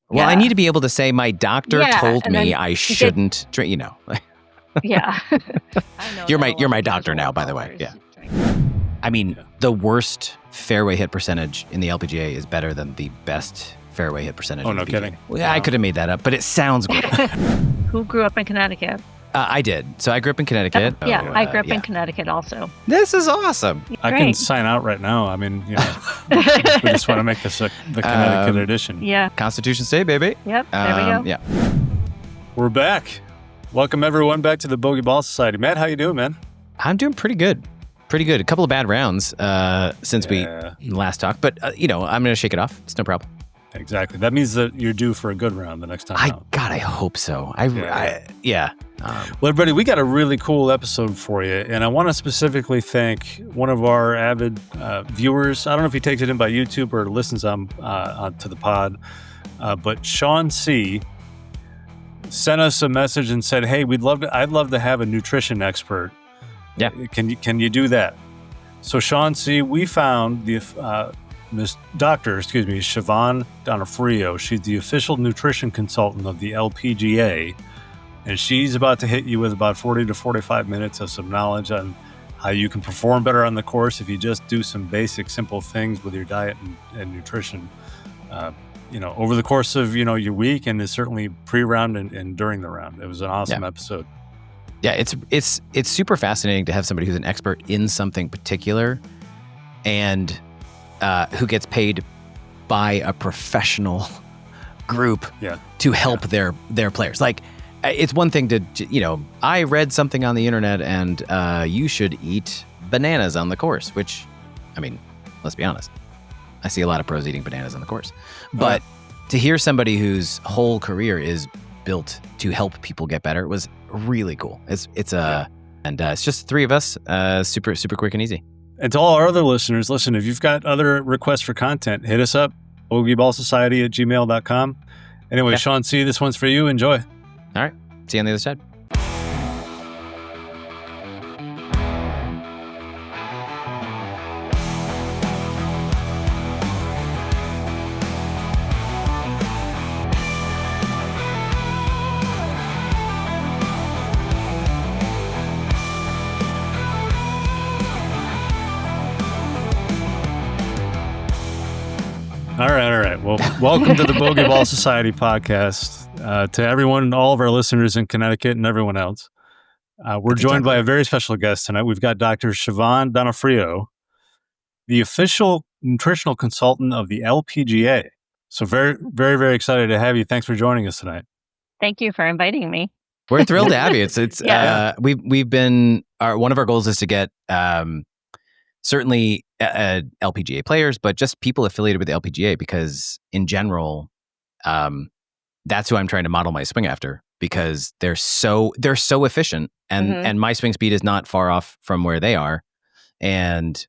Well, I need to be able to say my doctor told and me then I shouldn't drink, Yeah. You're my doctor now, by the way. Yeah. I mean, the worst fairway hit percentage in the LPGA is better than the best fairway hit percentage. Oh, no kidding. Well, yeah, I could have made that up, but it sounds great. Who grew up in Connecticut? I did. So I grew up in Connecticut. I grew up in Connecticut also. This is awesome. I can sign out right now. I mean, we just want to make this the Connecticut edition. Yeah. Constitution State, baby. Yep. There we go. Yeah. We're back. Welcome everyone back to the Bogey Ball Society. Matt, how you doing, man? I'm doing pretty good. A couple of bad rounds since we last talked, but I'm going to shake it off. It's no problem. Exactly. That means that you're due for a good round the next time out. God, I hope so. Well, everybody, we got a really cool episode for you, and I want to specifically thank one of our avid viewers. I don't know if he takes it in by YouTube or listens on to the pod, but Sean C. sent us a message and said, "Hey, I'd love to have a nutrition expert. Yeah, can you do that?" So Sean C., we found the Siobhan Donofrio. She's the official nutrition consultant of the LPGA, and she's about to hit you with about 40 to 45 minutes of some knowledge on how you can perform better on the course if you just do some basic, simple things with your diet and nutrition. Over the course of your week, and certainly pre-round and during the round. It was an awesome episode. Yeah, it's super fascinating to have somebody who's an expert in something particular, and who gets paid by a professional group to help their players. Like, it's one thing to I read something on the internet and you should eat bananas on the course, which, I mean, let's be honest, I see a lot of pros eating bananas on the course. But to hear somebody whose whole career is built to help people get better was really cool. It's just three of us, super quick and easy. And to all our other listeners, listen, if you've got other requests for content, hit us up, bogeyballsociety@gmail.com. Anyway, Sean C., this one's for you. Enjoy. All right. See you on the other side. All right. Well, welcome to the Bogey Ball Society podcast. To everyone, all of our listeners in Connecticut and everyone else. We're joined by a very special guest tonight. We've got Dr. Siobhan Donofrio, the official nutritional consultant of the LPGA. So very, very, very excited to have you. Thanks for joining us tonight. Thank you for inviting me. We're thrilled to have you. We've been one of our goals is to get certainly LPGA players, but just people affiliated with the LPGA, because in general, that's who I'm trying to model my swing after, because they're so efficient, and my swing speed is not far off from where they are, and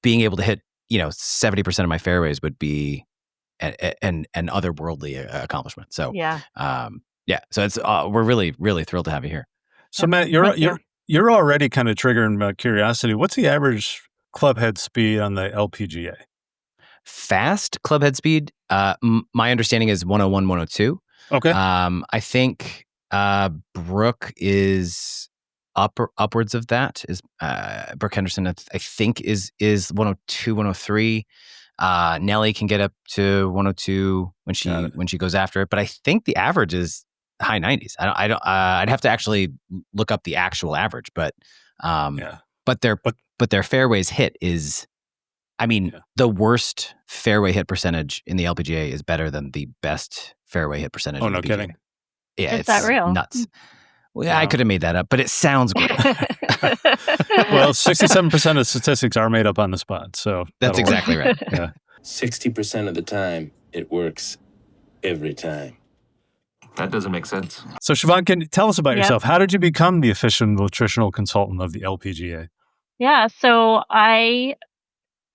being able to hit 70% of my fairways would be an otherworldly accomplishment. So so it's we're really, really thrilled to have you here. So Matt, you're already kind of triggering my curiosity. What's the average clubhead speed on the LPGA? Fast clubhead speed, my understanding is 101, 102. Okay. I think Brooke is upwards of that. Is Brooke Henderson? I think is 102, 103. Nelly can get up to 102 when she goes after it, but I think the average is high 90s. I'd have to actually look up the actual average, but but their fairways hit is, the worst fairway hit percentage in the LPGA is better than the best fairway hit percentage. Oh, no kidding. Yeah, is that real? Nuts. Well, I could have made that up, but it sounds great. Well, 67% of statistics are made up on the spot, so that's exactly right. Yeah. 60% of the time, it works every time. That doesn't make sense. So Siobhan, can you tell us about yourself? How did you become the official nutritional consultant of the LPGA? Yeah, so I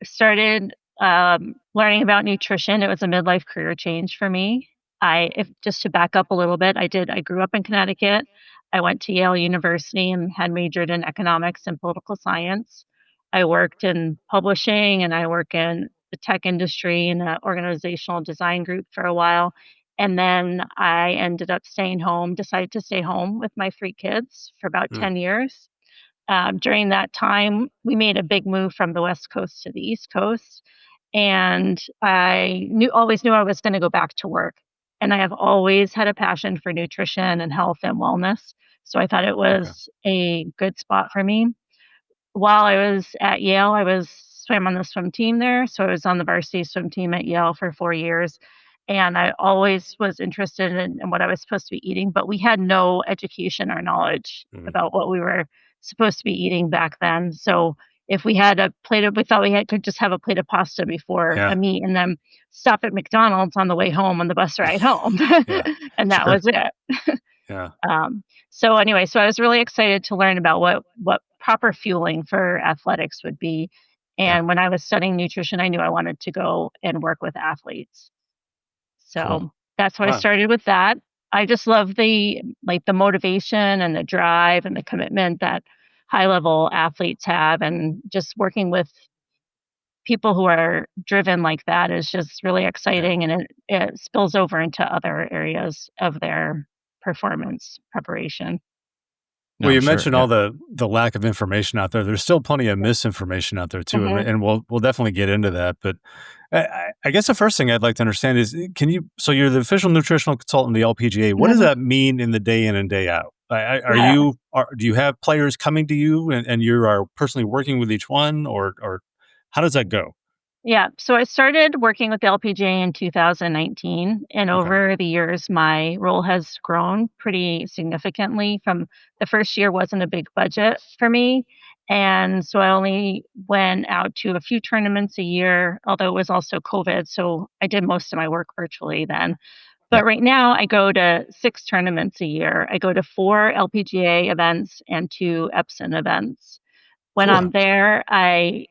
started learning about nutrition. It was a midlife career change for me. Just to back up a little bit, I grew up in Connecticut. I went to Yale University and had majored in economics and political science. I worked in publishing, and I work in the tech industry in an organizational design group for a while. And then I ended up decided to stay home with my 3 kids for about 10 years. During that time, we made a big move from the West Coast to the East Coast, and I always knew I was gonna go back to work. And I have always had a passion for nutrition and health and wellness, so I thought it Okay. was a good spot for me. While I was at Yale, swam on the swim team there, so I was on the varsity swim team at Yale for 4 years, and I always was interested in what I was supposed to be eating, but we had no education or knowledge Mhm. about what we were supposed to be eating back then. So if we had we thought could just have a plate of pasta before Yeah. a meet and then stop at McDonald's on the way home on the bus ride home, Yeah. and that Sure. was it. Yeah. So anyway, so I was really excited to learn about what proper fueling for athletics would be. Yeah. And when I was studying nutrition, I knew I wanted to go and work with athletes. Cool. So that's why I Wow. started with that. I just love the motivation and the drive and the commitment that high level athletes have, and just working with people who are driven like that is just really exciting, and it spills over into other areas of their performance preparation. No, Well, I'm you sure. mentioned Yeah. all the lack of information out there. There's still plenty of misinformation out there too, and, Mhm. and we'll definitely get into that. But I guess the first thing I'd like to understand is, can you? So you're the official nutritional consultant of the LPGA. What does that mean in the day in and day out? Yeah. Do you have players coming to you, and you are personally working with each one, or how does that go? Yeah, so I started working with the LPGA in 2019, and Okay, over the years, my role has grown pretty significantly. From the first year wasn't a big budget for me, and so I only went out to a few tournaments a year, although it was also COVID, so I did most of my work virtually then. But Yep. right now, I go to 6 tournaments a year. I go to 4 LPGA events and 2 Epson events. When cool. I'm there, I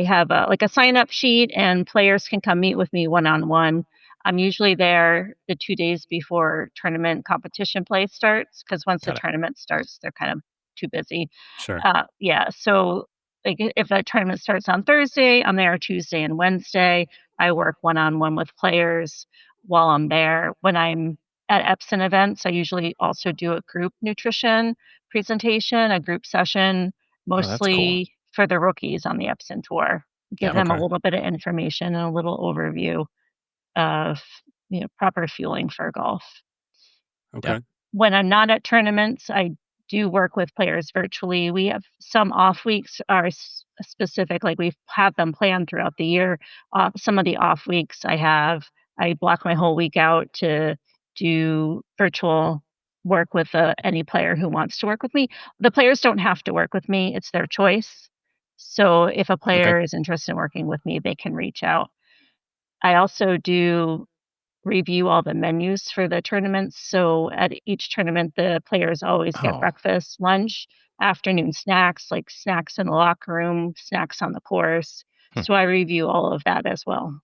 have a sign-up sheet, and players can come meet with me one-on-one. I'm usually there the 2 days before tournament competition play starts, because once the Got it. tournament starts, they're kind of too busy. Sure. Yeah, so, like, if a tournament starts on Thursday, I'm there Tuesday and Wednesday. I work one-on-one with players while I'm there. When I'm at Epson events, I usually also do a group nutrition presentation, a group session, Oh, that's cool. mostly for the rookies on the Epson tour. Give Yep. them a Okay. little bit of information and a little overview of, proper fueling for golf. Yep. Okay. When I'm not at tournaments, I do work with players virtually. We have some off weeks are specific, like we have them planned throughout the year. Some of the off weeks I block my whole week out to do virtual work with any player who wants to work with me. The players don't have to work with me, it's their choice. So if a Okay. player is interested in working with me, they can reach out. I also do review all the menus for the tournaments. So at each tournament, the players always get Oh. breakfast, lunch, afternoon snacks, like snacks in the locker room, snacks on the course. Hmm. So I review all of that as well.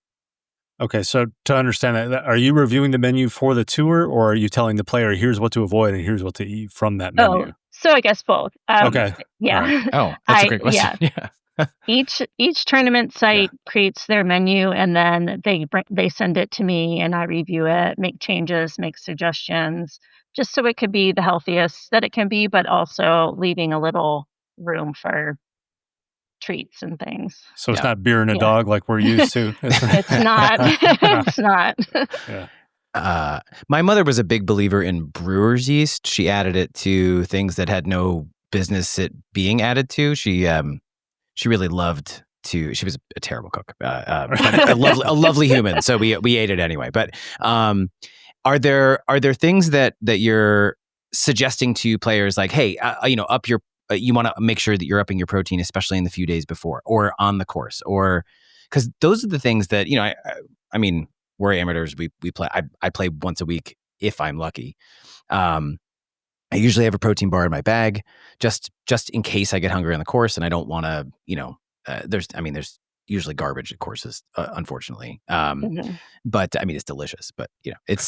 Okay, so to understand that, are you reviewing the menu for the tour, or are you telling the player, here's what to avoid and here's what to eat from that Oh, menu? so I guess both. Okay. All right. Yeah, Oh, that's a great question. yeah. Yeah. Each tournament Yeah. site creates their menu, and then they send it to me, and I review it, make changes, make suggestions, just so it could be the healthiest that it can be, but also leaving a little room for treats and things. So it's Yeah. not beer and a Yeah. dog like we're used to. It's not. No. It's not. Yeah. My mother was a big believer in brewer's yeast. She added it to things that had no business it being added to. She really loved to. She was a terrible cook, but a lovely human. So we ate it anyway. But are there things that you're suggesting to players, like, hey, up your you want to make sure that you're upping your protein, especially in the few days before or on the course, or because those are the things that I mean, we're amateurs. We play. I play once a week if I'm lucky. I usually have a protein bar in my bag, just in case I get hungry on the course and I don't want to. There's usually garbage at courses, unfortunately. Mhm. But I mean, it's delicious. But it's.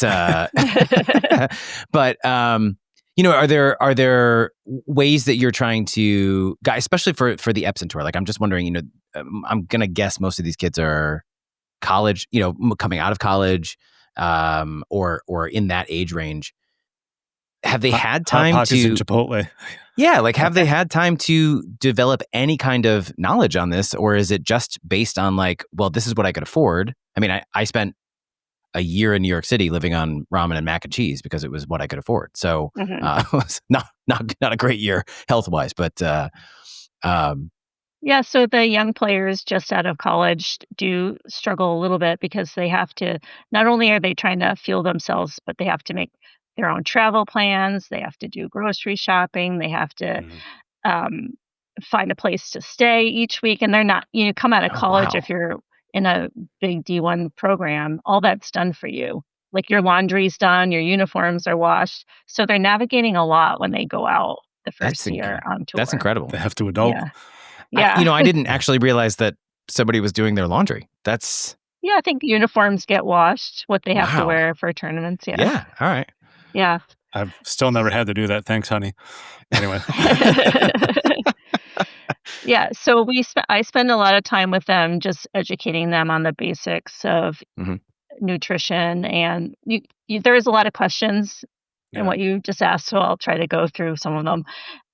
But are there ways that you're trying to, guys, especially for the Epson tour? Like, I'm just wondering. I'm gonna guess most of these kids are college, coming out of college, or in that age range. Have they had Hot time Pockets and to? Chipotle. Yeah, like have they had time to develop any kind of knowledge on this, or is it just based on like, well, this is what I could afford? I mean, I spent a year in New York City living on ramen and mac and cheese because it was what I could afford. So it was not a great year health wise, but Yeah, so the young players just out of college do struggle a little bit because they have to, not only are they trying to fuel themselves, but they have to make their own travel plans, they have to do grocery shopping, they have to um, find a place to stay each week. And they're not, come out of oh college, wow, if you're in a big D1 program, all that's done for you. Like your laundry's done, your uniforms are washed. So they're navigating a lot when they go out the that's first year on that's tour. incredible. They have to adult. Yeah. Yeah. I didn't actually realize that somebody was doing their laundry. That's Yeah, I think uniforms get washed, what they have to wow. wear for tournaments, yeah. Yeah, all right. Yeah. I've still never had to do that. Thanks, honey. Anyway. Yeah, so I spend a lot of time with them just educating them on the basics of Mhm. nutrition, and there is a lot of questions in Yeah. what you just asked, so I'll try to go through some of them.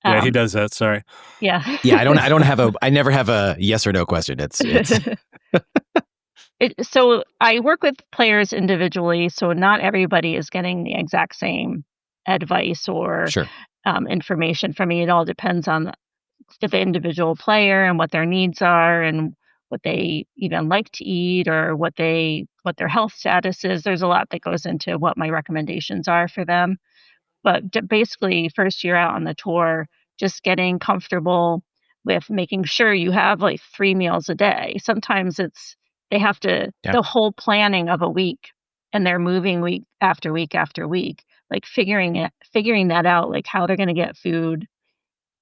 Yeah, he does that. Sorry. Yeah. Yeah, I never have a yes or no question. It's So I work with players individually, so not everybody is getting the exact same advice or sure. information from me. It all depends on the individual player and what their needs are and what they even like to eat or what their health status is. There's a lot that goes into what my recommendations are for them. But basically, first year out on the tour, just getting comfortable with making sure you have like 3 meals a day. Sometimes they have to, Yeah. the whole planning of a week, and they're moving week after week after week, like figuring that out, like how they're going to get food,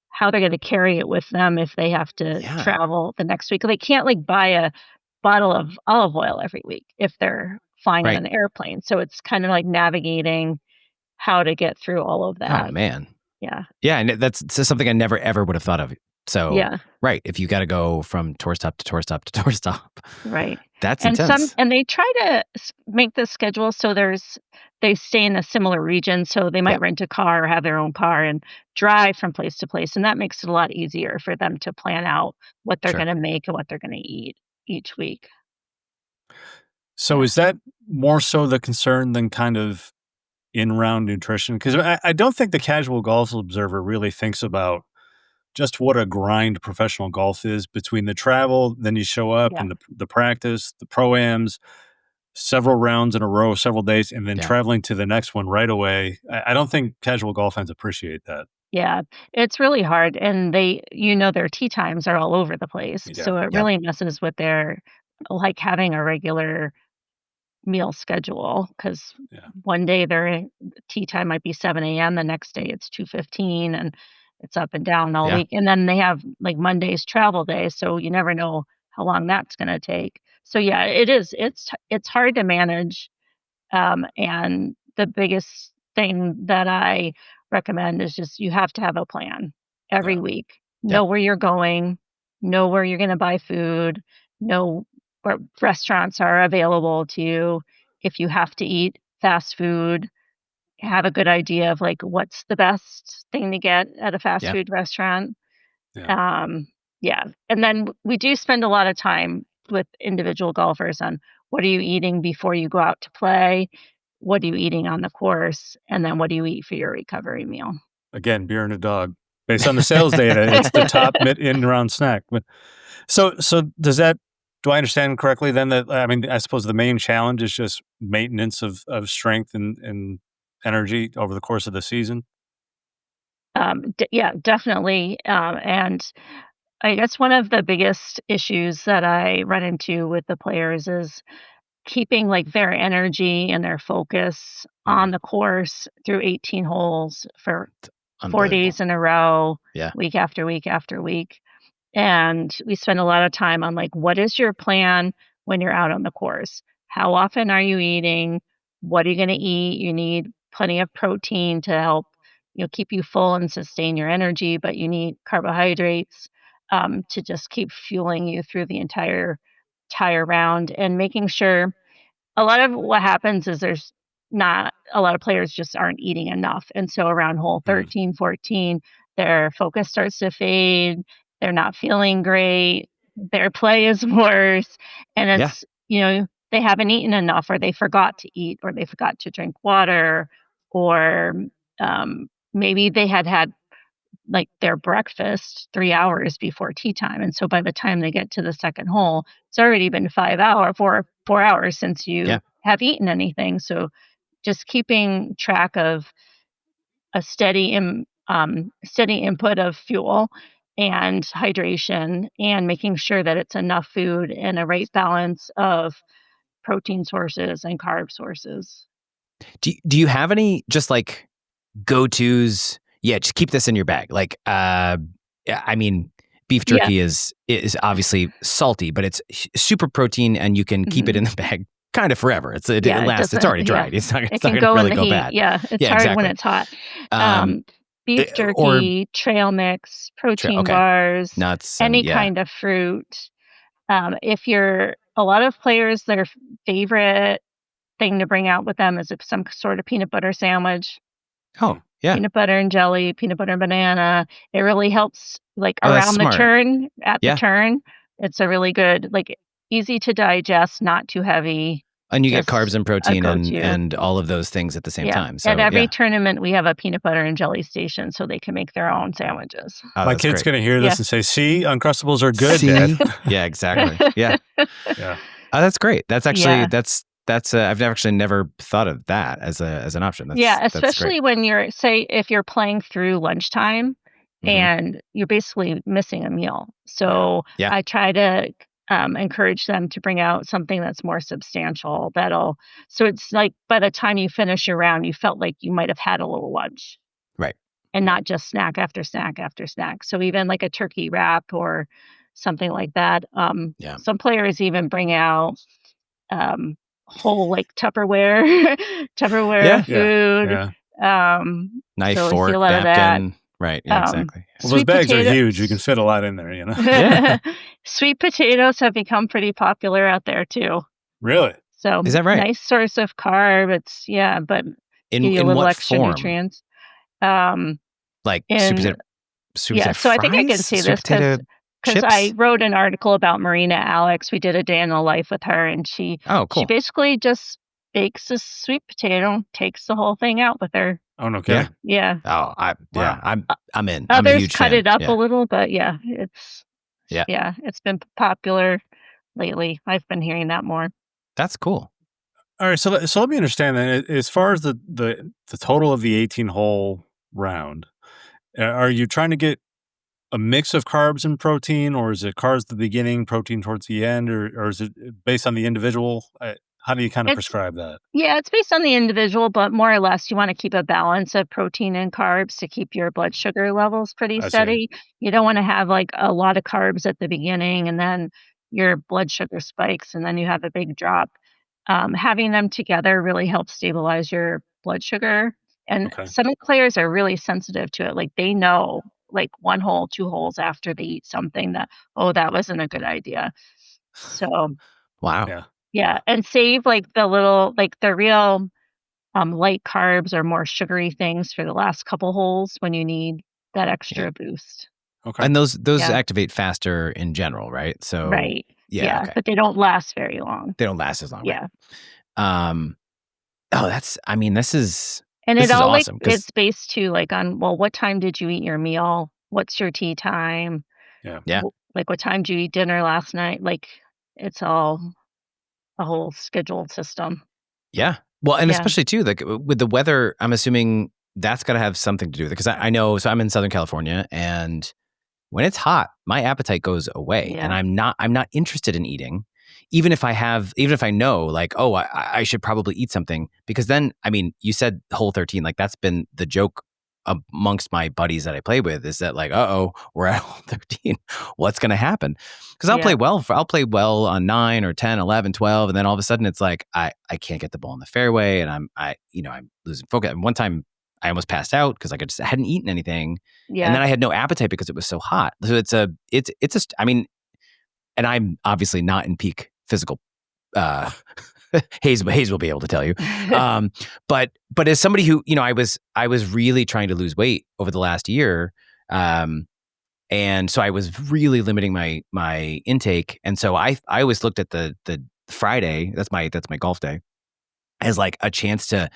how they're going to carry it with them if they have to Yeah. travel the next week. They can't like buy a bottle of olive oil every week if they're flying on Right. an airplane. So it's kind of like navigating how to get through all of Oh that. man. Yeah. Yeah, and that's something I never ever would have thought of. So Yeah. right, if you got to go from tour stop to tour stop to tour stop, Right. that's And intense. they try to make the schedule so they stay in a similar region. So they might Yep. rent a car or have their own car and drive from place to place. And that makes it a lot easier for them to plan out what they're Sure. going to make and what they're going to eat each week. So Yeah. is that more so the concern than kind of in-round nutrition? Because I don't think the casual golf observer really thinks about just what a grind professional golf is between the travel, then you show up Yeah. and the practice, the pro-ams, several rounds in a row, several days, and then Yeah. traveling to the next one right away. I don't think casual golf fans appreciate that. Yeah, it's really hard, and their tee times are all over the place, Yeah. so it Yep. really messes with their like, having a regular meal schedule. Because Yeah. one day their tea time might be 7 a.m., the next day it's 2:15, and it's up and down all Yeah. week, and then they have, like, Monday's travel day, so you never know how long that's gonna take. So, yeah, it's hard to manage. And the biggest thing that I recommend is just you have to have a plan every Yeah. week. Yep. Know where you're going, know where you're going to buy food, know where restaurants are available to you. If you have to eat fast food, have a good idea of like what's the best thing to get at a fast Yep. food restaurant. Yeah. Yeah. And then we do spend a lot of time with individual golfers on what are you eating before you go out to play? What are you eating on the course? And then what do you eat for your recovery meal? Again, beer and a dog. Based on the sales data, it's the top in-round snack. But so does that? Do I understand correctly then that, I mean, I suppose the main challenge is just maintenance of strength and energy over the course of the season? Yeah, definitely. And I guess one of the biggest issues that I run into with the players is keeping like their energy and their focus on the course through 18 holes for 4 Unbelievable. days in a row, Yeah. week after week after week. And we spend a lot of time on like, what is your plan when you're out on the course? How often are you eating? What are you going to eat? You need plenty of protein to help, keep you full and sustain your energy, but you need carbohydrates to just keep fueling you through the entire round and making sure a lot of what happens is there's not a lot of players just aren't eating enough. And so around hole 13, 14, their focus starts to fade. They're not feeling great. Their play is worse. And it's, they haven't eaten enough, or they forgot to eat, or they forgot to drink water, or maybe they had like their breakfast 3 hours before tea time. And so by the time they get to the second hole, it's already been 4 hours since you have eaten anything. So just keeping track of a steady input of fuel and hydration, and making sure that it's enough food and a right balance of protein sources and carb sources. Do you have any just like go-tos? Yeah, just keep this in your bag. Like, I mean, beef jerky is obviously salty, but it's super protein, and you can keep it in the bag kind of forever. It lasts. It's already dried. It's not going to really go bad. Yeah, it's hard when it's hot. Beef jerky, trail mix, protein bars, nuts, any kind of fruit. If you're a lot of players, their favorite thing to bring out with them is some sort of peanut butter sandwich. Oh, yeah. Peanut butter and jelly, peanut butter and banana. It really helps around the turn, at the turn. It's a really good, easy to digest, not too heavy. And you get carbs and protein and all of those things at the same time. So, at every tournament, we have a peanut butter and jelly station so they can make their own sandwiches. Oh, my kid's going to hear this and say, see, Uncrustables are good, Dad. Yeah, exactly. Yeah. Oh, that's great. That's actually, I've actually never thought of that as an option. Especially when if you're playing through lunchtime and you're basically missing a meal. So I try to encourage them to bring out something that's more substantial. So it's like by the time you finish your round, you felt like you might have had a little lunch. Right. And not just snack after snack after snack. So even like a turkey wrap or something like that. Some players even bring out whole Tupperware food. Knife, fork, napkin. Right. Yeah, exactly. Well, those bags are huge. You can fit a lot in there, Sweet potatoes have become pretty popular out there too. Really? So is that right? Nice source of carb. It's but in give you a little what extra form? nutrients. Sweet potato so fries? I think I can say this because I wrote an article about Marina Alex. We did a day in the life with her, and she basically just bakes a sweet potato, takes the whole thing out with her. Oh, no kidding. Yeah. Oh, I'm in. Others I'm a huge cut fan. it up a little, but it's been popular lately. I've been hearing that more. That's cool. All right, so let me understand that. As far as the total of the 18-hole round, are you trying to get a mix of carbs and protein, or is it carbs at the beginning, protein towards the end, or is it based on the individual? How do you kind of prescribe that? Yeah, it's based on the individual, but more or less you want to keep a balance of protein and carbs to keep your blood sugar levels pretty steady. You don't want to have a lot of carbs at the beginning and then your blood sugar spikes and then you have a big drop. Having them together really helps stabilize your blood sugar. And some players are really sensitive to it. They know 1 hole, 2 holes after they eat something that wasn't a good idea. So wow. Yeah, and save the little the real light carbs or more sugary things for the last couple holes when you need that extra boost. Okay. And those activate faster in general, right? So right. Yeah, but they don't last very long. They don't last as long. Yeah. Right? This is awesome. It's based too on what time did you eat your meal? What's your tea time? Yeah. What time did you eat dinner last night? It's all a whole scheduled system. Yeah. Well, and especially too, with the weather, I'm assuming that's got to have something to do with it. Because I know, so I'm in Southern California, and when it's hot, my appetite goes away, and I'm not interested in eating, even if I know, I should probably eat something, because then, you said hole 13, that's been the joke amongst my buddies that I play with, is that we're at hole 13. What's going to happen? Because I'll play well on 9 or 10, 11, 12. And then all of a sudden it's I can't get the ball in the fairway, and I'm losing focus. And one time I almost passed out because I hadn't eaten anything. Yeah. And then I had no appetite because it was so hot. So and I'm obviously not in peak physical Hayes will be able to tell you. But as somebody who, I was really trying to lose weight over the last year. And so I was really limiting my intake. And so I always looked at the Friday, that's my golf day, as like a chance to,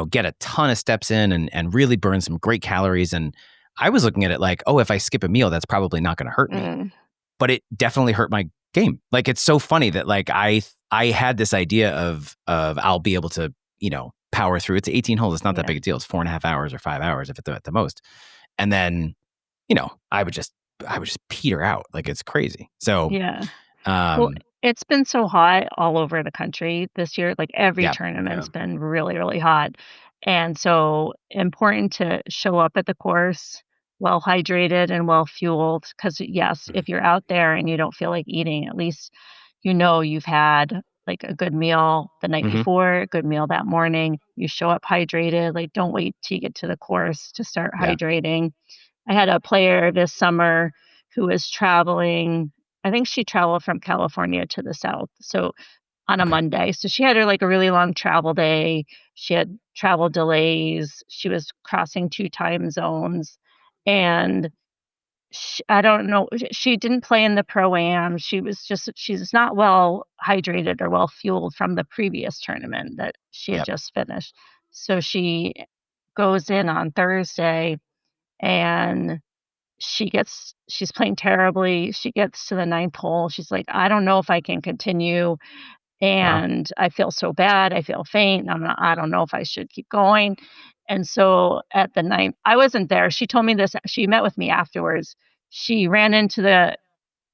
get a ton of steps in and really burn some great calories. And I was looking at it like, oh, if I skip a meal, that's probably not going to hurt me. But it definitely hurt my game. Like, it's so funny that like I had this idea of I'll be able to, power through. It's 18 holes. It's not that big a deal. It's 4.5 hours or 5 hours if it's at the most. And then, I would just peter out. Like, it's crazy. So yeah. Well, it's been so hot all over the country this year. Like every tournament's been really, really hot. And so important to show up at the course well hydrated and well fueled. Because yes, if you're out there and you don't feel like eating, at least you've had like a good meal the night before, a good meal that morning. You show up hydrated. Like, don't wait till you get to the course to start hydrating. I had a player this summer who was traveling. I think she traveled from California to the South. So on a Monday. So she had like a really long travel day. She had travel delays. She was crossing 2 time zones. And I don't know, she didn't play in the Pro-Am. She's not well hydrated or well fueled from the previous tournament that she had just finished. So she goes in on Thursday and she's playing terribly. She gets to the 9th hole. She's like, I don't know if I can continue. And I feel so bad. I feel faint. I don't know if I should keep going. And so at the 9th, I wasn't there. She told me this. She met with me afterwards. She ran into the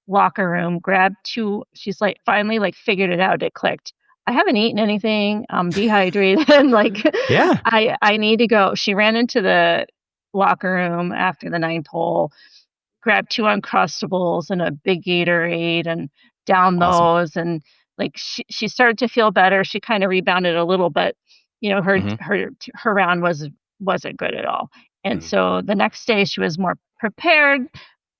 locker room, grabbed 2. She's like, finally, like figured it out. It clicked. I haven't eaten anything. I'm dehydrated. Like, I need to go. She ran into the locker room after the 9th hole, grabbed 2 Uncrustables and a big Gatorade and down those. And like, she started to feel better. She kind of rebounded a little, but her round wasn't good at all. And so the next day she was more prepared,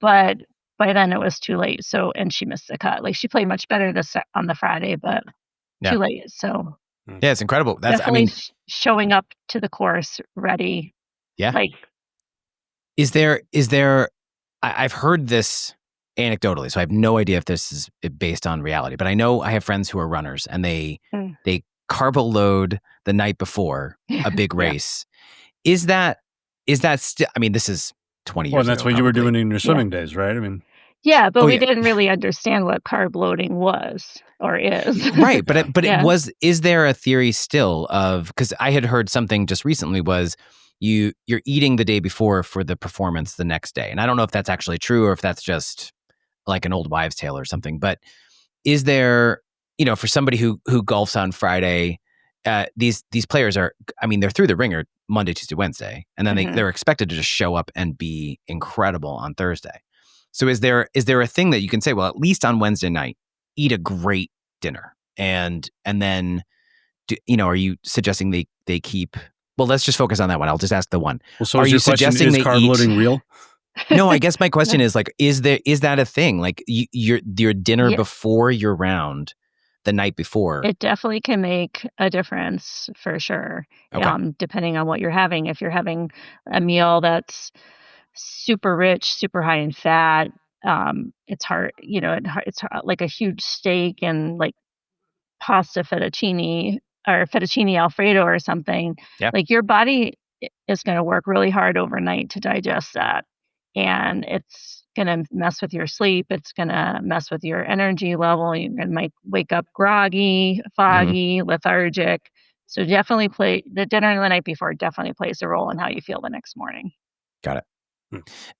but by then it was too late. So, and she missed the cut. Like, she played much better on the Friday, but too late. So yeah, it's incredible. That's definitely showing up to the course ready. Yeah. Like, is there? I've heard this anecdotally, so I have no idea if this is based on reality. But I know I have friends who are runners, and they carbo load the night before a big race. Is that still? I mean, this is 20 years. Well, that's ago, what you were doing in your swimming days, right? I mean, yeah, but we didn't really understand what carb loading was or is. Right, but it was. Is there a theory still of, because I had heard something just recently was you're eating the day before for the performance the next day, and I don't know if that's actually true or if that's just like an old wives' tale or something. But is there, for somebody who golfs on Friday, these players are, I mean, they're through the ringer Monday, Tuesday, Wednesday, and then they're expected to just show up and be incredible on Thursday. So is there a thing that you can say, well, at least on Wednesday night, eat a great dinner, and then, are you suggesting they keep? Well, let's just focus on that one. I'll just ask the one. Well, so are is you your question, suggesting is carb loading real? No, I guess my question is like, is that a thing? Like your dinner before your round, the night before? It definitely can make a difference for sure. Okay. Depending on what you're having. If you're having a meal that's super rich, super high in fat, it's hard. It's like a huge steak and like pasta fettuccine or fettuccine alfredo or something. Yeah. Like, your body is going to work really hard overnight to digest that. And it's going to mess with your sleep. It's going to mess with your energy level. You might wake up groggy, foggy, lethargic. So definitely the dinner the night before definitely plays a role in how you feel the next morning. Got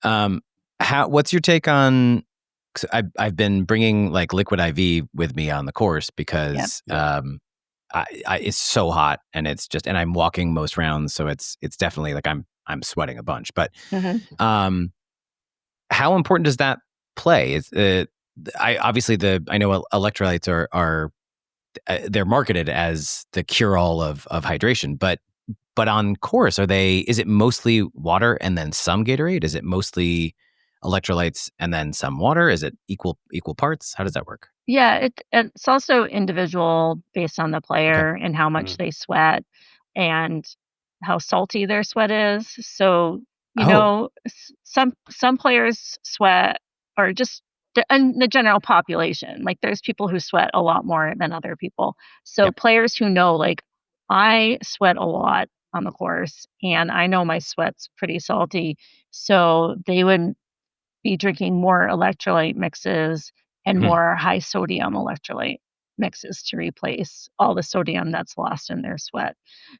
it. What's your take on? 'Cause I've been bringing like liquid IV with me on the course because it's so hot and it's just, and I'm walking most rounds, so it's definitely like I'm sweating a bunch. But how important does that play? I know electrolytes are they're marketed as the cure all of hydration, but on course, is it mostly water and then some Gatorade? Is it mostly electrolytes and then some water? Is it equal parts? How does that work? Yeah, it's also individual based on the player and how much they sweat and how salty their sweat is. So, Oh, some players sweat or just and the general population. Like there's people who sweat a lot more than other people. So yeah. players who know like I sweat a lot on the course and I know my sweat's pretty salty. So they would be drinking more electrolyte mixes and Hmm. more high sodium electrolyte mixes to replace all the sodium that's lost in their sweat.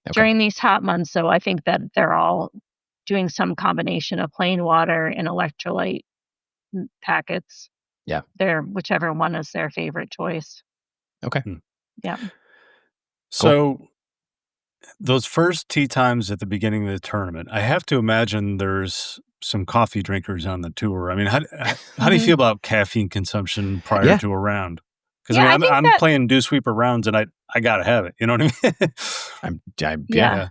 Okay. During these hot months, though, I think that they're all doing some combination of plain water and electrolyte packets. Yeah. Whichever one is their favorite choice. Okay. Yeah. So those first tee times at the beginning of the tournament, I have to imagine there's some coffee drinkers on the tour. I mean, how do you feel about caffeine consumption prior Yeah. to a round? Because Yeah, I I mean, think I'm that playing dew sweeper rounds, and I gotta have it. You know what I mean? yeah.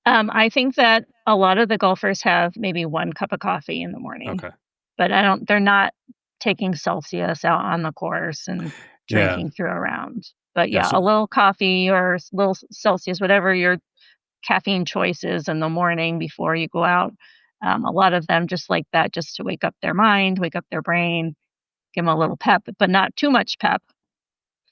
I think that a lot of the golfers have maybe 1 cup of coffee in the morning, Okay. but they're not taking Celsius out on the course and Yeah. drinking through a round. But Yeah. yeah, a little coffee or a little Celsius, whatever your caffeine choice is in the morning before you go out. A lot of them just like that, just to wake up their mind, wake up their brain, give them a little pep, but not too much pep.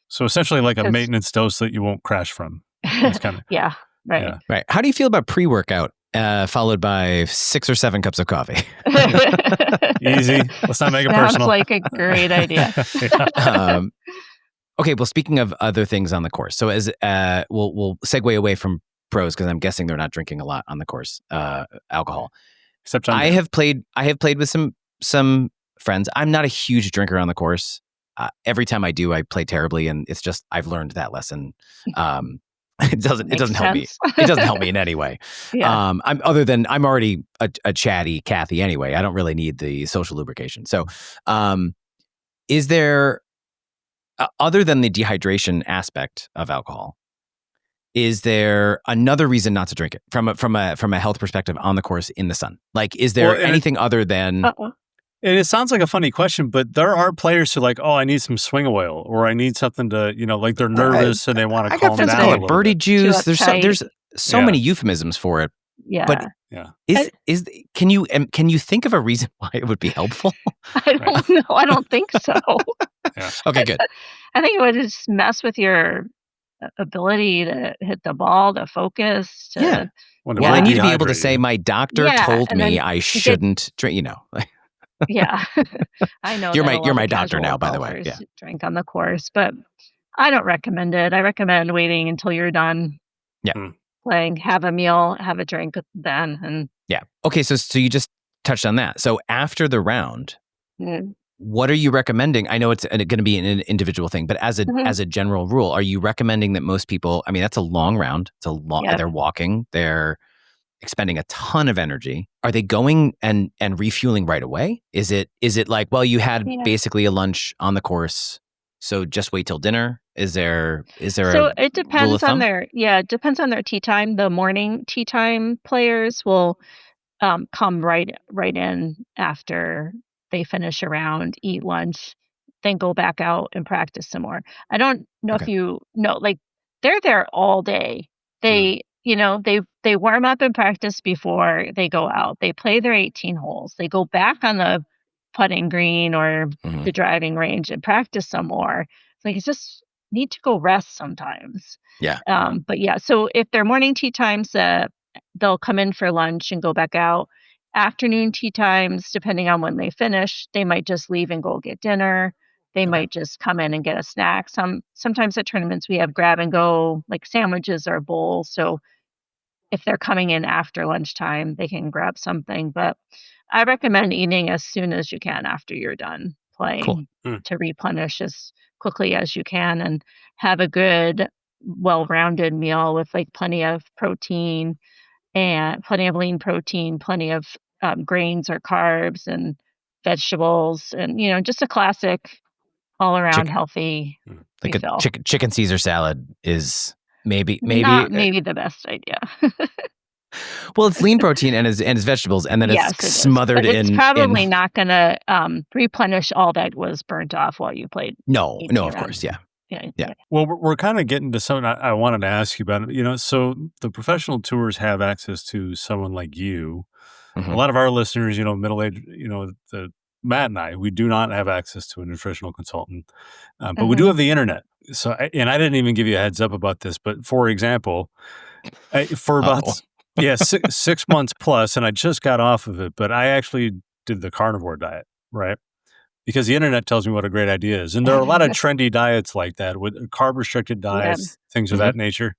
So essentially, like a 'Cause maintenance dose that you won't crash from. That's kind of yeah, right. yeah. Right. How do you feel about pre-workout followed by 6 or 7 cups of coffee? Easy. Let's not make it Sounds personal. like a great idea. Okay. Well, speaking of other things on the course, so as we'll segue away from pros because I'm guessing they're not drinking a lot on the course. Alcohol. Except on I have played with some friends. I'm not a huge drinker on the course. Every time I do, I play terribly, and it's just I've learned that lesson. It doesn't help me. It doesn't help me in any way. Yeah. I'm already a chatty Kathy anyway. I don't really need the social lubrication. So, is there other than the dehydration aspect of alcohol? Is there another reason not to drink it from a health perspective on the course in the sun? Like, is there anything other than? And it sounds like a funny question, but there are players who are like, oh, I need some swing oil, or I need something to, like they're nervous and they want to calm down a little birdie bit. juice. There's so many euphemisms for it. Yeah. But can you think of a reason why it would be helpful? I don't know. I don't think so. Yeah. Okay, good. I think it would just mess with your ability to hit the ball, to focus. Well, I need to be able to say my doctor told and me then I shouldn't drink. Yeah, I know You're that a lot my of doctor casual now, by the way. golfers Yeah. drink on the course, but I don't recommend it. I recommend waiting until you're done playing, have a meal, have a drink then, and Yeah. Okay, so you just touched on that. So after the round, mm, what are you recommending? I know it's going to be an individual thing, but as a general rule, are you recommending that most people? I mean, that's a long round. It's a long. They're walking. They're expending a ton of energy. Are they going and refueling right away? Is it like, well, you had basically a lunch on the course, so just wait till dinner? Is there so a it depends rule of on thumb? it depends on their tee time. The morning tee time players will come right in after they finish a round, eat lunch, then go back out and practice some more. I don't know if you know, like they're there all day. They, they warm up and practice before they go out. They play their 18 holes. They go back on the putting green or the driving range and practice some more. It's like, it's just need to go rest sometimes. Yeah. But yeah, so if their morning tee times, they'll come in for lunch and go back out. Afternoon tee times, depending on when they finish, they might just leave and go get dinner. They might just come in and get a snack. Sometimes at tournaments we have grab and go, like sandwiches or bowls. So if they're coming in after lunchtime, they can grab something. But I recommend eating as soon as you can after you're done playing to replenish as quickly as you can and have a good, well-rounded meal with like plenty of protein and plenty of lean protein, plenty of grains or carbs and vegetables, and just a classic all-around healthy like refill. a chicken Caesar salad is maybe Not maybe the best idea. Well, it's lean protein and it's vegetables, and then Yes, it's it is. smothered But it's in. probably not going to replenish all that was burnt off while you played. No, 18 of rounds. course, yeah. Yeah. Well, we're kind of getting to something I wanted to ask you about. So the professional tours have access to someone like you. Mhm. A lot of our listeners, middle-aged, Matt and I, we do not have access to a nutritional consultant, but we do have the internet. So, and I didn't even give you a heads up about this, but for example, for about 6 months plus, and I just got off of it, but I actually did the carnivore diet, right? Because the internet tells me what a great idea is. And there are a lot of trendy diets like that with carb-restricted diets, things of that nature.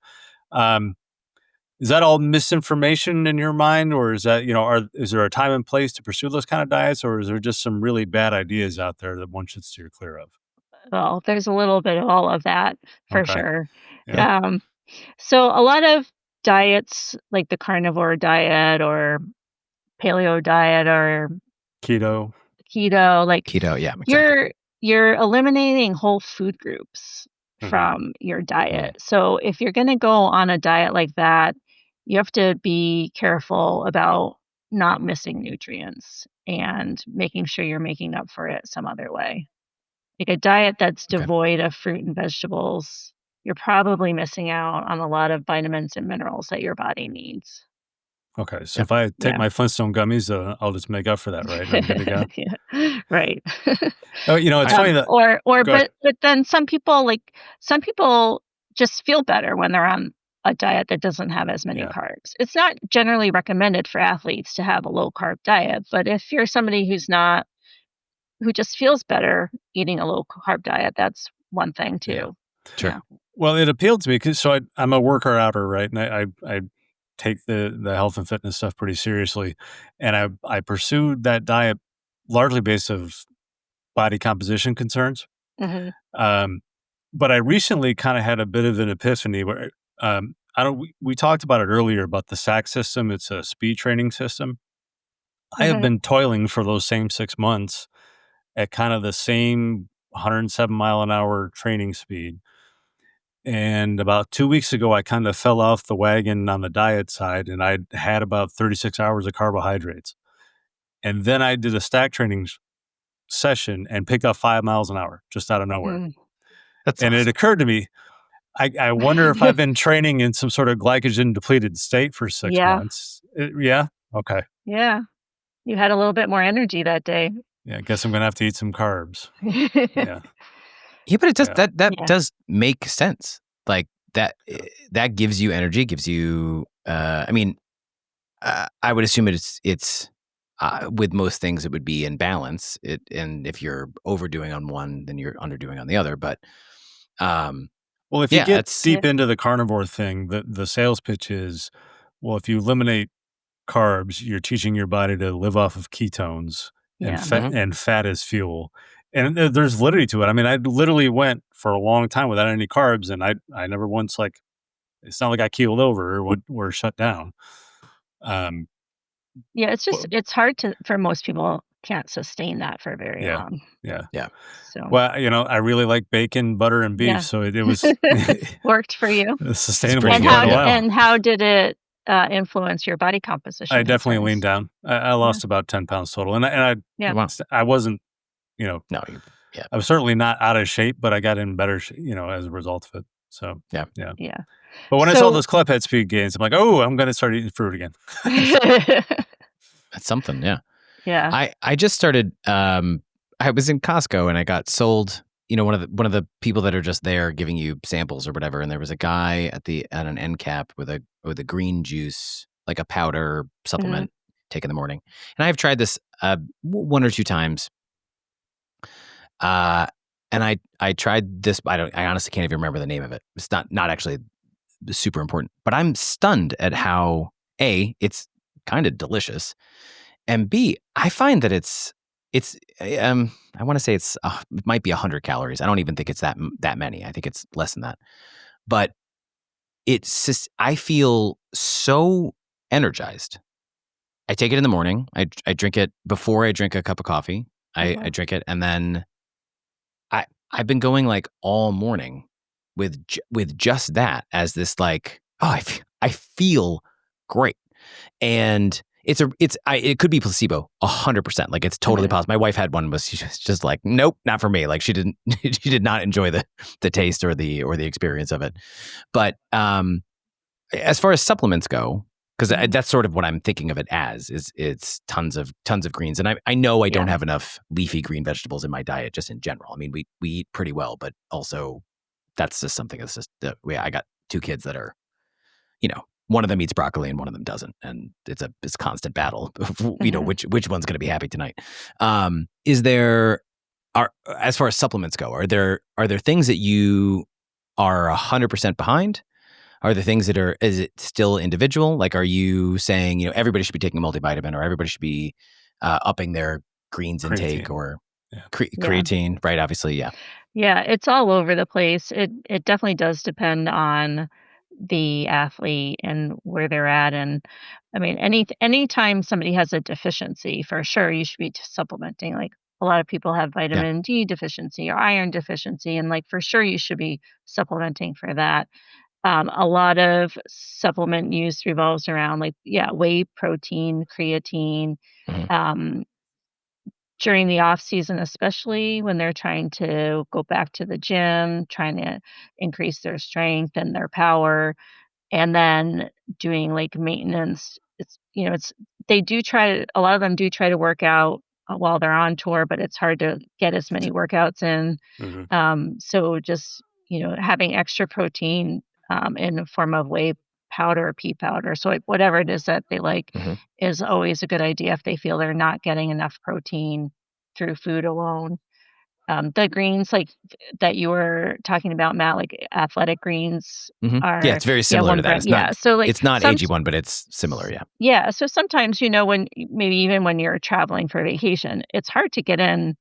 Is that all misinformation in your mind, or is that, is there a time and place to pursue those kind of diets, or is there just some really bad ideas out there that one should steer clear of? Well, there's a little bit of all of that for Okay. sure. Yeah. So a lot of diets like the carnivore diet or paleo diet or Keto. Keto, yeah, exactly. you're eliminating whole food groups Mhm. from your diet. So if you're going to go on a diet like that, you have to be careful about not missing nutrients and making sure you're making up for it some other way. Like a diet that's Okay. devoid of fruit and vegetables, you're probably missing out on a lot of vitamins and minerals that your body needs. Okay, so if I take my Flintstone gummies, I'll just make up for that, right? And I'm good to go. Yeah, right. Oh, it's funny that. But then some people just feel better when they're on a diet that doesn't have as many carbs. It's not generally recommended for athletes to have a low carb diet, but if you're somebody who just feels better eating a low carb diet, that's one thing too. Yeah. Sure. Yeah. Well, it appealed to me because I'm a worker outer, right? And I take the health and fitness stuff pretty seriously, and I pursued that diet largely based of body composition concerns. But I recently kind of had a bit of an epiphany where we talked about it earlier about the SAC system. It's a speed training system. I have been toiling for those same 6 months at kind of the same 107 mile an hour training speed. And about 2 weeks ago, I kind of fell off the wagon on the diet side, and I had about 36 hours of carbohydrates. And then I did a stack training session and picked up 5 miles an hour just out of nowhere. That's and awesome. it occurred to me, I wonder if I've been training in some sort of glycogen depleted state for 6 months. Yeah? Okay. Yeah. You had a little bit more energy that day. Yeah, I guess I'm going to have to eat some carbs. Yeah. Yeah, but it does that does make sense. Like that gives you energy, gives you I would assume it's with most things it would be in balance. And if you're overdoing on one, then you're underdoing on the other. But well, if you get deep into the carnivore thing, the sales pitch is, well, if you eliminate carbs, you're teaching your body to live off of ketones and fat as fuel. And there's validity to it. I mean, I literally went for a long time without any carbs, and I never once it's not like I keeled over or shut down. Yeah, it's hard for most people can't sustain that for very long. Yeah. So well, I really like bacon, butter, and beef, so it was worked for you. Sustainable. And how did it influence your body composition? I definitely leaned down. I lost about 10 pounds total, and I wasn't, no, I was certainly not out of shape, but I got in better shape, as a result of it. So yeah. But when I saw those club head speed gains, I'm like, oh, I'm going to start eating fruit again. That's something, yeah. Yeah. I just started. I was in Costco and I got sold. One of the people that are just there giving you samples or whatever, and there was a guy at an end cap with a green juice, like a powder supplement, take in the morning. And I've tried this 1 or 2 times. And I tried this. I honestly can't even remember the name of it. It's not actually super important, but I'm stunned at how it's kind of delicious, and B, I find that it's I want to say it might be 100 calories. I don't even think it's that many. I think it's less than that. But it's just, I feel so energized. I take it in the morning. I drink it before I drink a cup of coffee. I drink it, and then I've been going like all morning with just that as this like, I feel great. And it could be placebo 100%. Like it's totally possible. My wife had one, was she was just like, nope, not for me. Like she did not enjoy the taste or the experience of it. But as far as supplements go, because that's sort of what I'm thinking of it as, is it's tons of greens. And I know I don't have enough leafy green vegetables in my diet just in general. I mean, we eat pretty well, but also that's just something that's just, I got 2 kids that are, one of them eats broccoli and one of them doesn't. And it's a constant battle of, which one's going to be happy tonight. As far as supplements go, are there things that you are 100% behind? Are there things that is it still individual? Like, are you saying, everybody should be taking a multivitamin, or everybody should be upping their greens intake, or creatine, right? Obviously, yeah. Yeah, it's all over the place. It definitely does depend on the athlete and where they're at. And I mean, anytime somebody has a deficiency, for sure, you should be supplementing. Like a lot of people have vitamin D deficiency or iron deficiency, and like for sure, you should be supplementing for that. A lot of supplement use revolves around whey protein, creatine. During the off season, especially when they're trying to go back to the gym, trying to increase their strength and their power, and then doing like maintenance. A lot of them do try to work out while they're on tour, but it's hard to get as many workouts in. So just, having extra protein in the form of whey powder or pea powder, so whatever it is that they like, is always a good idea if they feel they're not getting enough protein through food alone. The greens like that you were talking about, Matt, like athletic greens are it's very similar to that. It's not, so like it's not AG1, but it's similar. Yeah. So sometimes, when maybe even when you're traveling for vacation, it's hard to get in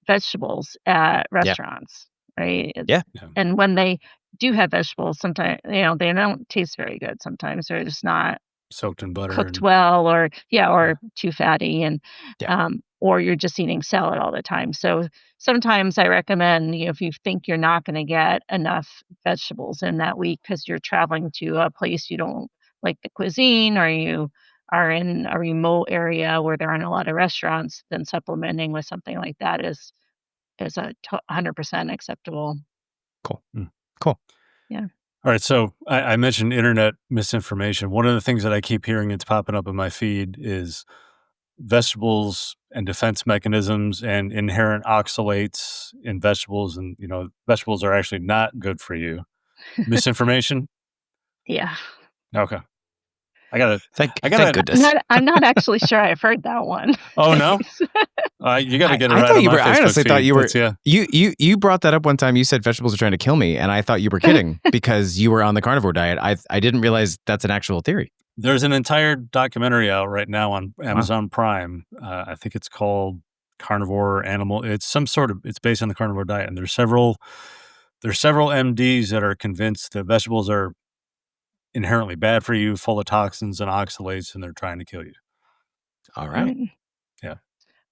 vegetables at restaurants, right? And when they do have vegetables, sometimes, they don't taste very good. Sometimes they're just not soaked in butter, cooked well, or too fatty, and or you're just eating salad all the time. So sometimes I recommend, if you think you're not going to get enough vegetables in that week because you're traveling to a place you don't like the cuisine, or you are in a remote area where there aren't a lot of restaurants, then supplementing with something like that is 100% acceptable. Cool. Yeah. All right. So I mentioned internet misinformation. One of the things that I keep hearing it's popping up in my feed is vegetables and defense mechanisms and inherent oxalates in vegetables. And, vegetables are actually not good for you. Misinformation? Yeah. Okay. Thank goodness. I'm not actually sure I've heard that one. Oh, no? You got to get it right on my Facebook I honestly feed. thought you were. You brought that up one time. You said vegetables are trying to kill me, and I thought you were kidding because you were on the carnivore diet. I didn't realize that's an actual theory. There's an entire documentary out right now on Amazon Prime. I think it's called Carnivore Animal. It's based on the carnivore diet, and there's several MDs that are convinced that vegetables are inherently bad for you, full of toxins and oxalates, and they're trying to kill you. All right. Yeah.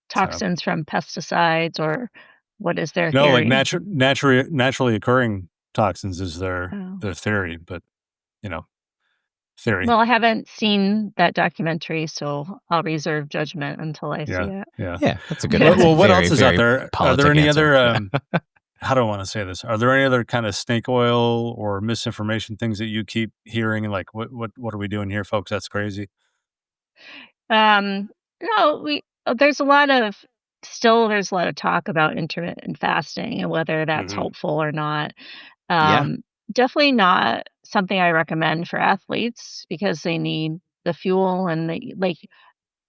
Toxins from pesticides, or what is their no, theory? like naturally occurring toxins is their theory, but theory. Well, I haven't seen that documentary, so I'll reserve judgment until I see it. Yeah, that's a good. Well, what else is out there? Are there any other? How do I want to say this? Are there any other kind of snake oil or misinformation things that you keep hearing? And like, what are we doing here, folks? That's crazy. No, there's a lot of talk about intermittent fasting and whether that's helpful or not. Definitely not something I recommend for athletes because they need the fuel, and like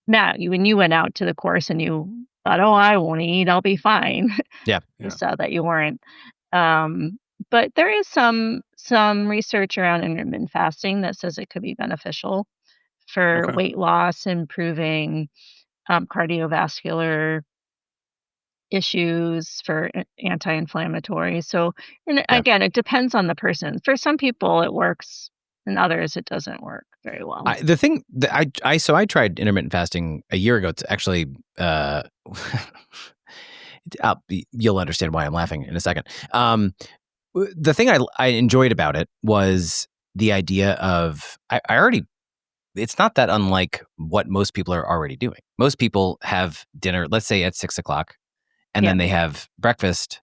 Matt, when you went out to the course and you thought, oh, I won't eat, I'll be fine. You saw that you weren't. But there is some research around intermittent fasting that says it could be beneficial for weight loss, improving cardiovascular issues, for anti-inflammatory. So, and again, it depends on the person. For some people it works, and others it doesn't work very well. The thing that I tried intermittent fasting a year ago. It's actually you'll understand why I'm laughing in a second. The thing I enjoyed about it was the idea of I already it's not that unlike what most people are already doing. Most people have dinner, let's say at 6 o'clock, and then they have breakfast,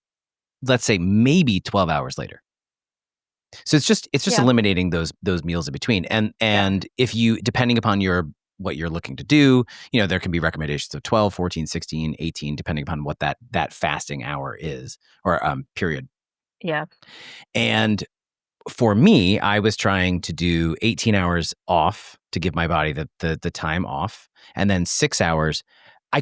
let's say maybe 12 hours later. So it's just eliminating those meals in between. And if you, depending upon what you're looking to do, there can be recommendations of 12, 14, 16, 18, depending upon what that fasting hour is, or period. Yeah. And for me, I was trying to do 18 hours off to give my body the time off, and then 6 hours. I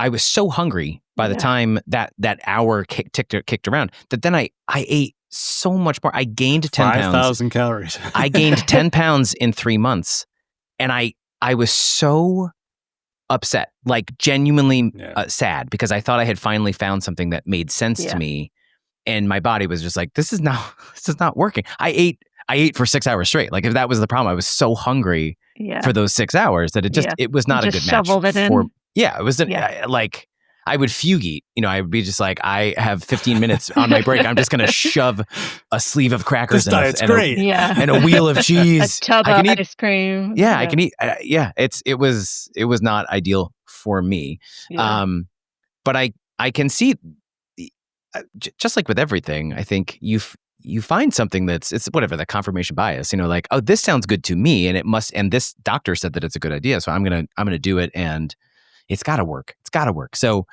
was so hungry by the time that hour kicked around that then I ate so much more. I gained 10 pounds. 5,000 calories. I gained 10 pounds in 3 months, and I was so upset, like genuinely sad, because I thought I had finally found something that made sense to me. And my body was just like, this is not working. I ate for 6 hours straight. Like, if that was the problem, I was so hungry for those 6 hours that it was not a good match. It was like, I would fugue eat. I would be just like, I have 15 minutes on my break. I'm just going to shove a sleeve of crackers and a wheel of cheese. A tub of ice cream. Yeah, I can eat. It was not ideal for me. Yeah. But I can see, just like with everything, I think you find something it's whatever, the confirmation bias, like, oh, this sounds good to me, and and this doctor said that it's a good idea, so I'm gonna do it, and it's gotta work. So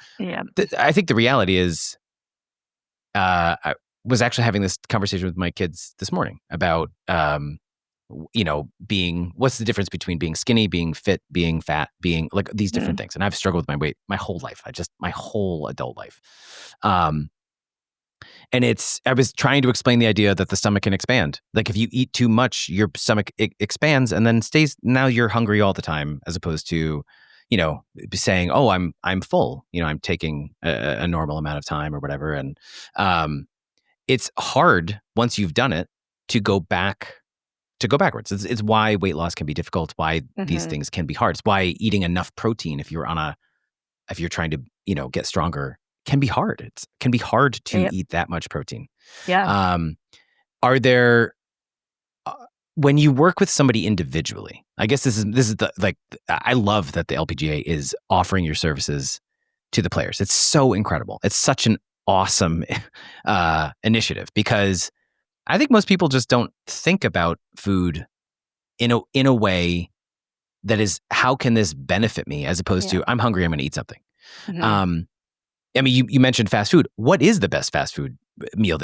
I think the reality is, I was actually having this conversation with my kids this morning about, what's the difference between being skinny, being fit, being fat, being like these different things. And I've struggled with my weight my whole life. My whole adult life. And I was trying to explain the idea that the stomach can expand. Like, if you eat too much, your stomach expands and then now you're hungry all the time, as opposed to, saying, oh, I'm full, I'm taking a normal amount of time or whatever. And it's hard once you've done it to go backwards. It's why weight loss can be difficult, why these things can be hard. It's why eating enough protein, if you're trying to, get stronger, can be hard. It can be hard to eat that much protein. Yeah. Are there, when you work with somebody individually, I guess this is I love that the LPGA is offering your services to the players. It's so incredible. It's such an awesome initiative, because I think most people just don't think about food in a way that is, how can this benefit me, as opposed to, I'm hungry, I'm going to eat something. Mm-hmm. I mean, you mentioned fast food. What is the best fast food meal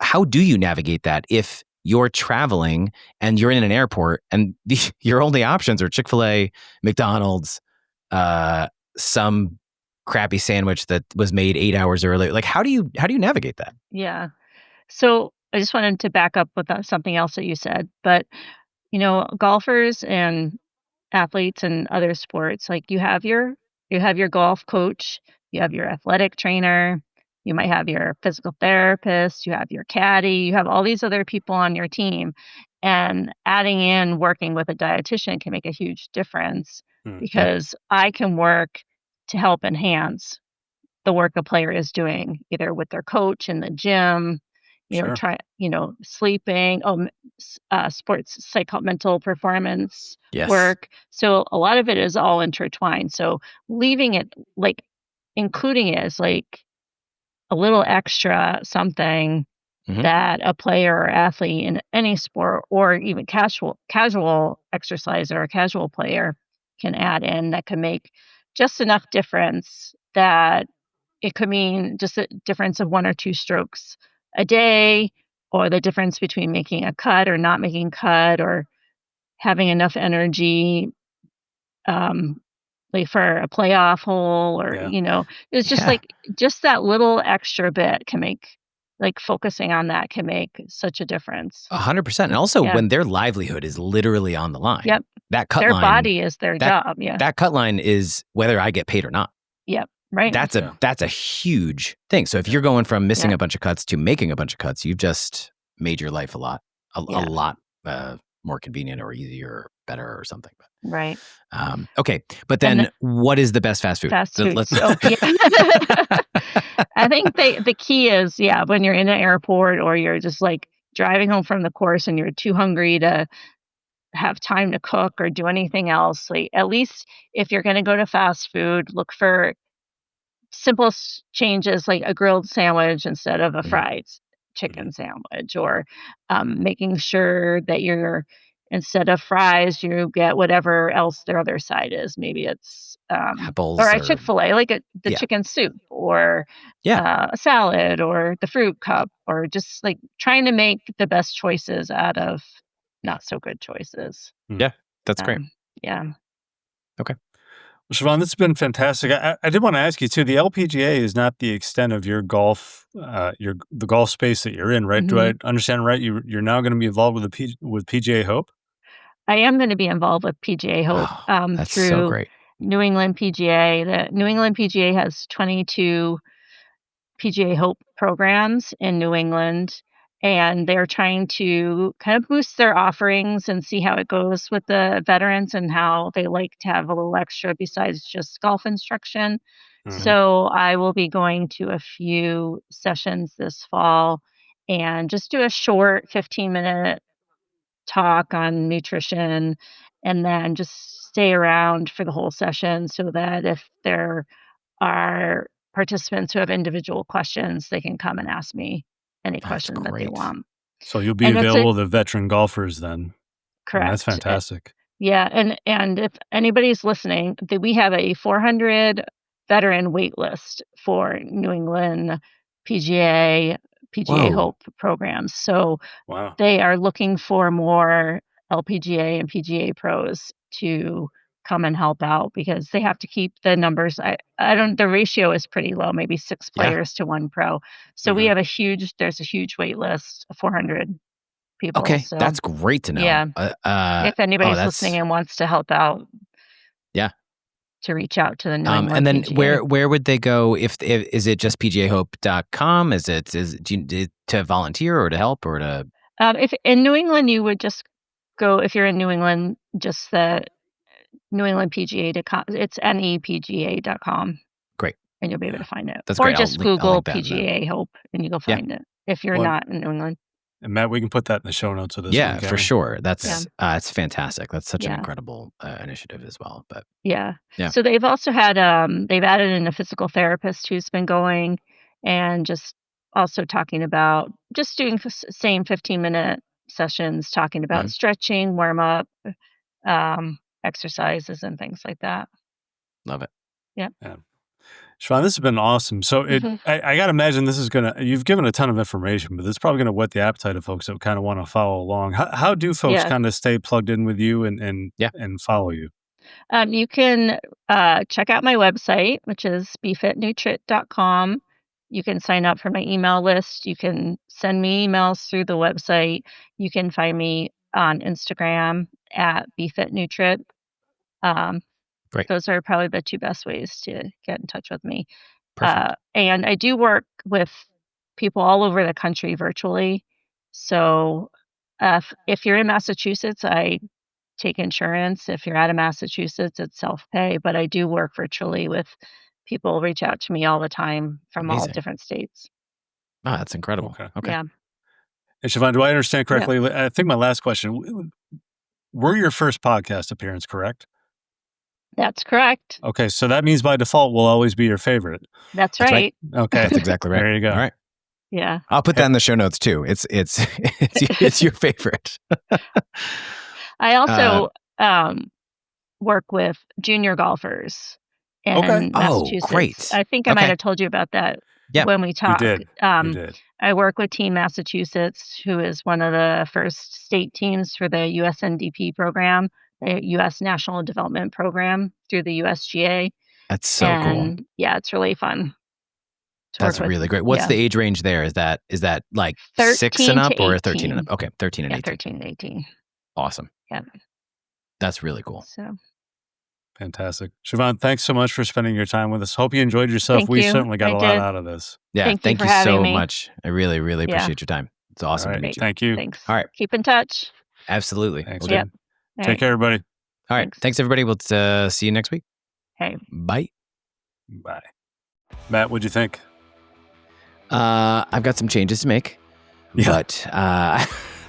how do you navigate that if you're traveling and you're in an airport and your only options are Chick-fil-A, McDonald's, some crappy sandwich that was made 8 hours earlier? Like, how do you navigate that? Yeah. So I just wanted to back up with something else that you said, but golfers and athletes and other sports, like, you have your golf coach, you have your athletic trainer, you might have your physical therapist, you have your caddy, you have all these other people on your team, and adding in working with a dietitian can make a huge difference, because I can work to help enhance the work a player is doing, either with their coach in the gym, sleeping, sports mental performance work. So a lot of it is all intertwined. So leaving it, like, including it as like a little extra something that a player or athlete in any sport, or even casual exerciser or casual player, can add in, that can make just enough difference that it could mean just a difference of 1 or 2 strokes a day, or the difference between making a cut or not making a cut, or having enough energy like for a playoff hole, or it's just like, just that little extra bit can make, like, focusing on that can make such a difference. 100%. And also when their livelihood is literally on the line. Yep. That cut their line, body is their job. Yeah. That cut line is whether I get paid or not. Yep. Right. That's a huge thing. So if you're going from missing a bunch of cuts to making a bunch of cuts, you've just made your life a lot more convenient, or easier, or better, or something. Right. Okay. But then what is the best fast food? Fast food. I think the key is, when you're in an airport, or you're just like driving home from the course and you're too hungry to have time to cook or do anything else. Like, at least if you're going to go to fast food, look for simple changes like a grilled sandwich instead of a Mhm. fried chicken sandwich, or making sure that you're, instead of fries, you get whatever else their other side is. Maybe it's or Apples at or Chick-fil-A, like the yeah. chicken soup, or Yeah. a salad, or the fruit cup, or just like trying to make the best choices out of not so good choices. Yeah. That's great. Yeah. Okay. Well, Siobhan, this has been fantastic. I did want to ask you too. The LPGA is not the extent of your golf, the golf space that you're in, right? Do I understand right? You're now going to be involved with PGA Hope. I am going to be involved with PGA Hope Oh, that's so through great. New England PGA. The New England PGA has 22 PGA Hope programs in New England, and they're trying to kind of boost their offerings and see how it goes with the veterans and how they like to have a little extra besides just golf instruction. So I will be going to a few sessions this fall and just do a short 15-minute talk on nutrition, and then just stay around for the whole session so that if there are participants who have individual questions, they can come and ask me any That's question that they great. want. So you'll be And it's a available to veteran golfers then. And that's correct. fantastic. Yeah, and if anybody's listening, we have a 400 veteran wait list for New England PGA Whoa. Hope programs. So Wow. they are looking for more LPGA and PGA pros to come and help out because they have to keep the numbers. The ratio is pretty low, maybe 6 Yeah. players to 1 pro. So we have there's a huge wait list of 400 people. Okay. So That's great to know. yeah, if anybody's that's listening and wants to help out, yeah. to reach out to the New And England then PGA. where would they go if is it just pgahope.com? Is it to volunteer or to help or to If in New England, you would just go, if you're in New England, just the New England PGA.com. It's nepga.com. Great. And you'll be able to find it. That's Or great. just I'll Google link that in the- PGA Hope and you'll Yeah. find it if you're Well, not in New England. And Matt, we can put that in the show notes of this. Yeah, one, for can't we? sure. That's it's fantastic. That's such an Yeah. incredible initiative as well. But Yeah. Yeah. So they've also had they've added in a physical therapist who's been going and just also talking about just doing same 15-minute sessions, talking about stretching, warm up, exercises and things like that. love it. Yeah. Siobhan, this has been awesome. So I got to imagine this is you've given a ton of information, but this is probably going to whet the appetite of folks that kind of want to follow along. How do folks kind of stay plugged in with you and follow you? You can check out my website, which is befitnutrit.com. You can sign up for my email list. You can send me emails through the website. You can find me on Instagram at befitnutrit. Great. Those are probably the 2 best ways to get in touch with me. Perfect. And I do work with people all over the country virtually. So if you're in Massachusetts, I take insurance. If you're out of Massachusetts, it's self-pay, but I do work virtually with people reach out to me all the time from all Amazing. different states. Oh, that's incredible. Okay. Yeah. And Siobhan, do I understand correctly? Yeah. I think my last question, were your first podcast appearance correct? That's correct. Okay, so that means by default will always be your favorite. That's right. Okay. That's exactly right. There you go. All right. Yeah. I'll put that in the show notes too. It's your favorite. I also work with junior golfers in Massachusetts. Oh, great. I think I might have told you about that when we talked. You did. I work with Team Massachusetts, who is one of the first state teams for the USNDP program, the U.S. National Development Program through the USGA. That's so cool. Yeah, it's really fun. That's really great. What's the age range there? Is that like 6 and up or 13 and up? Okay, 13 and 18. 13 and 18. Awesome. Yeah. That's really cool. So fantastic. Siobhan, thanks so much for spending your time with us. Hope you enjoyed yourself. Thank we you. certainly got a lot out of this. Yeah, thank you so much. I really, really appreciate your time. It's awesome to meet you. Thank you. Thanks. All right. Keep in touch. Absolutely. Thanks. Yep. Take care, everybody. All right. Thanks, everybody. We'll see you next week. Hey. Bye. Bye. Matt, what'd you think? I've got some changes to make, but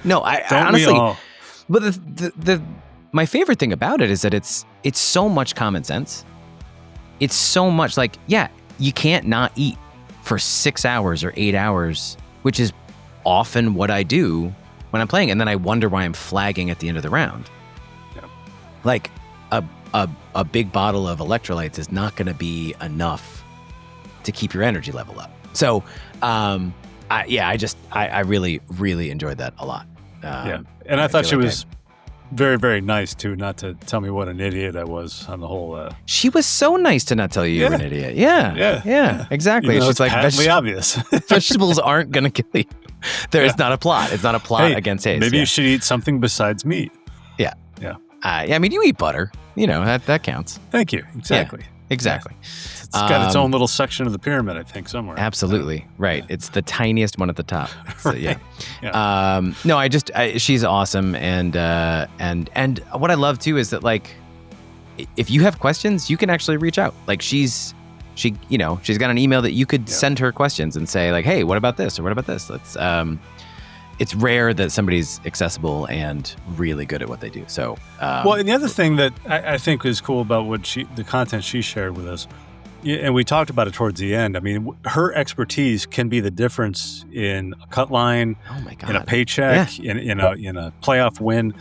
no, I Don't honestly, we all? But my favorite thing about it is that it's so much common sense. It's so much like, yeah, you can't not eat for 6 hours or 8 hours, which is often what I do when I'm playing. And then I wonder why I'm flagging at the end of the round. Yeah. Like a big bottle of electrolytes is not going to be enough to keep your energy level up. So, I really, really enjoyed that a lot. And I thought she was very, very nice too, not to tell me what an idiot I was on the whole. She was so nice to not tell you you're an idiot. Yeah, exactly. You know, She's like, patently obvious. vegetables aren't going to kill you. It's not a plot. It's not a plot against haste. Maybe you should eat something besides meat. Yeah. Yeah. I mean, you eat butter. You know, that counts. Thank you. Exactly. Yeah, exactly. It's got its own little section of the pyramid, I think, somewhere. Absolutely. Right. Yeah. It's the tiniest one at the top. So, right. Yeah. No, she's awesome. And what I love too is that, like, if you have questions, you can actually reach out. Like she's got an email that you could send her questions and say like, hey, what about this? Or what about this? It's rare that somebody's accessible and really good at what they do. So, and the other thing that I think is cool about the content she shared with us, and we talked about it towards the end. I mean, her expertise can be the difference in a cut line, in a paycheck, in a playoff win.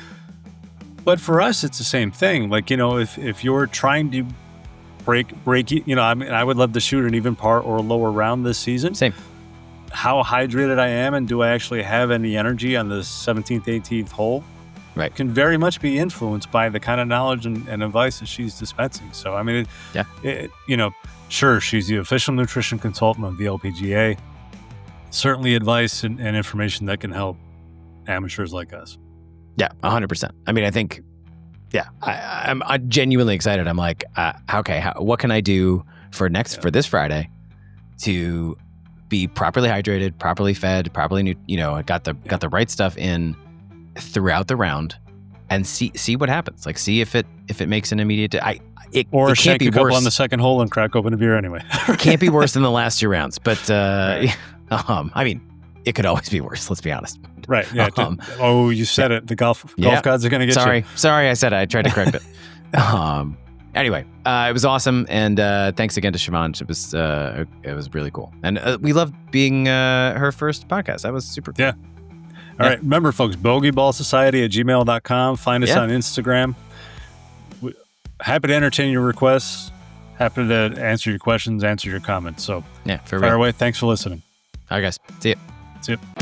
But for us, it's the same thing. Like, if you're trying to break, I mean, I would love to shoot an even par or a lower round this season. Same. How hydrated I am and do I actually have any energy on the 17th, 18th hole? Right. Can very much be influenced by the kind of knowledge and advice that she's dispensing. So, I mean, sure, she's the official nutrition consultant of the LPGA. Certainly advice and information that can help amateurs like us. Yeah, 100%. I mean, I think, I'm genuinely excited. I'm like, what can I do for this Friday to be properly hydrated, properly fed, properly, got the right stuff in throughout the round, and see what happens. Like, see if it makes an immediate. It can't be worse on the second hole and crack open a beer anyway. It can't be worse than the last 2 rounds, but I mean, it could always be worse. Let's be honest. Right. Yeah. You said it. The golf gods are going to get you. Sorry, I said it. I tried to correct it. Anyway, it was awesome, and thanks again to Siobhan. It was really cool, and we loved being her first podcast. That was super cool. Yeah. All right. Remember, folks, bogeyballsociety@gmail.com. Find us on Instagram. Happy to entertain your requests. Happy to answer your questions, answer your comments. So, fire away. Thanks for listening. All right, guys. See ya. See ya.